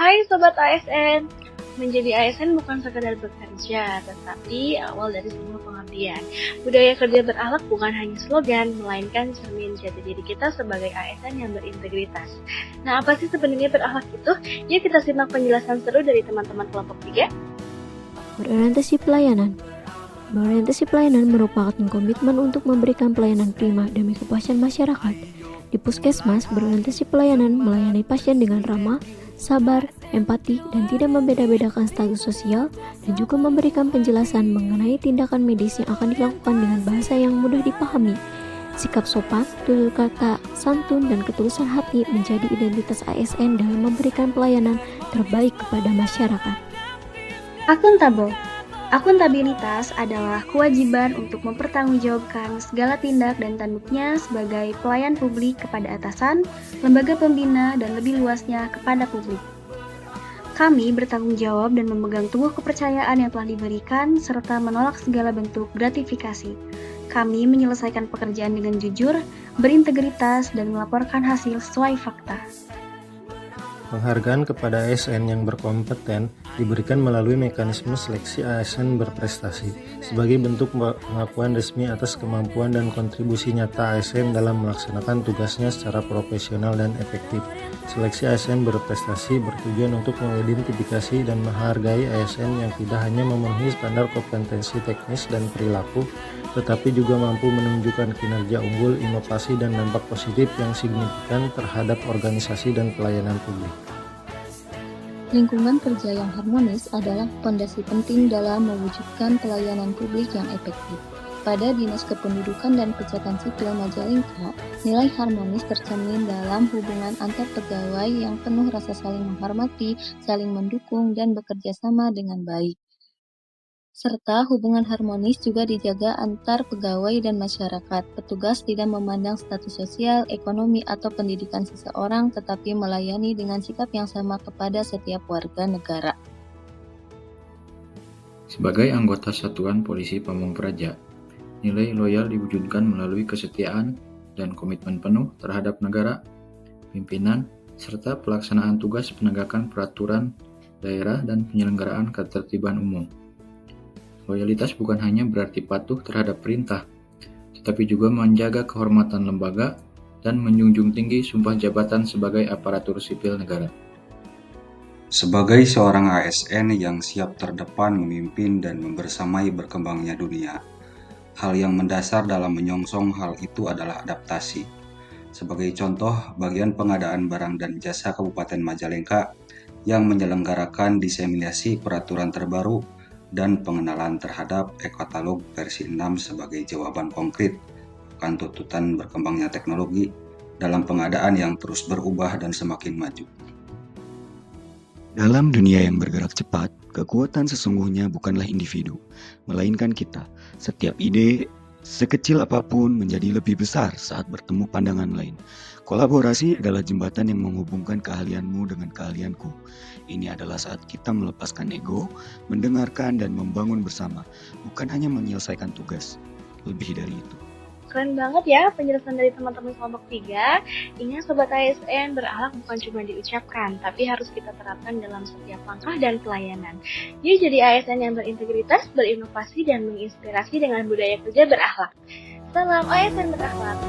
Hai Sobat ASN, menjadi ASN bukan sekadar bekerja, tetapi awal dari semua pengabdian. Budaya kerja berakhlak bukan hanya slogan, melainkan cermin jati diri kita sebagai ASN yang berintegritas. Nah, apa sih sebenarnya berakhlak itu? Yuk kita simak penjelasan seru dari teman-teman kelompok 3. Berorientasi pelayanan. Berorientasi pelayanan merupakan komitmen untuk memberikan pelayanan prima demi kepuasan masyarakat. Di Puskesmas, berorientasi pelayanan melayani pasien dengan ramah, sabar, empati, dan tidak membeda-bedakan status sosial, dan juga memberikan penjelasan mengenai tindakan medis yang akan dilakukan dengan bahasa yang mudah dipahami. Sikap sopan, tutur kata, santun, dan ketulusan hati menjadi identitas ASN dalam memberikan pelayanan terbaik kepada masyarakat. Akuntabel. Akuntabilitas adalah kewajiban untuk mempertanggungjawabkan segala tindak dan tanduknya sebagai pelayan publik kepada atasan, lembaga pembina, dan lebih luasnya kepada publik. Kami bertanggung jawab dan memegang teguh kepercayaan yang telah diberikan serta menolak segala bentuk gratifikasi. Kami menyelesaikan pekerjaan dengan jujur, berintegritas, dan melaporkan hasil sesuai fakta. Penghargaan kepada ASN yang berkompeten diberikan melalui mekanisme seleksi ASN berprestasi sebagai bentuk pengakuan resmi atas kemampuan dan kontribusi nyata ASN dalam melaksanakan tugasnya secara profesional dan efektif. Seleksi ASN berprestasi bertujuan untuk mengidentifikasi dan menghargai ASN yang tidak hanya memenuhi standar kompetensi teknis dan perilaku, tetapi juga mampu menunjukkan kinerja unggul, inovasi, dan dampak positif yang signifikan terhadap organisasi dan pelayanan publik. Lingkungan kerja yang harmonis adalah fondasi penting dalam mewujudkan pelayanan publik yang efektif. Pada Dinas Kependudukan dan Pencatatan Sipil Majalengka, nilai harmonis tercermin dalam hubungan antar pegawai yang penuh rasa saling menghormati, saling mendukung, dan bekerja sama dengan baik. Serta hubungan harmonis juga dijaga antar pegawai dan masyarakat. Petugas tidak memandang status sosial, ekonomi, atau pendidikan seseorang, tetapi melayani dengan sikap yang sama kepada setiap warga negara. Sebagai anggota Satuan Polisi Pamong Praja, nilai loyal diwujudkan melalui kesetiaan dan komitmen penuh terhadap negara, pimpinan, serta pelaksanaan tugas penegakan peraturan daerah dan penyelenggaraan ketertiban umum. Loyalitas bukan hanya berarti patuh terhadap perintah, tetapi juga menjaga kehormatan lembaga dan menjunjung tinggi sumpah jabatan sebagai aparatur sipil negara. Sebagai seorang ASN yang siap terdepan memimpin dan membersamai berkembangnya dunia, hal yang mendasar dalam menyongsong hal itu adalah adaptasi. Sebagai contoh, bagian pengadaan barang dan jasa Kabupaten Majalengka yang menyelenggarakan diseminasi peraturan terbaru dan pengenalan terhadap e-katalog versi 6 sebagai jawaban konkret akan tuntutan berkembangnya teknologi dalam pengadaan yang terus berubah dan semakin maju. Dalam dunia yang bergerak cepat, kekuatan sesungguhnya bukanlah individu, melainkan kita. Setiap ide, sekecil apapun, menjadi lebih besar saat bertemu pandangan lain. Kolaborasi adalah jembatan yang menghubungkan keahlianmu dengan keahlianku. Ini adalah saat kita melepaskan ego, mendengarkan dan membangun bersama, bukan hanya menyelesaikan tugas. Lebih dari itu. Keren banget ya penjelasan dari teman-teman kelompok 3. Ingat Sobat ASN, berakhlak bukan cuma diucapkan, tapi harus kita terapkan dalam setiap langkah dan pelayanan. Yuk jadi ASN yang berintegritas, berinovasi, dan menginspirasi dengan budaya kerja berakhlak. Salam ASN berakhlak.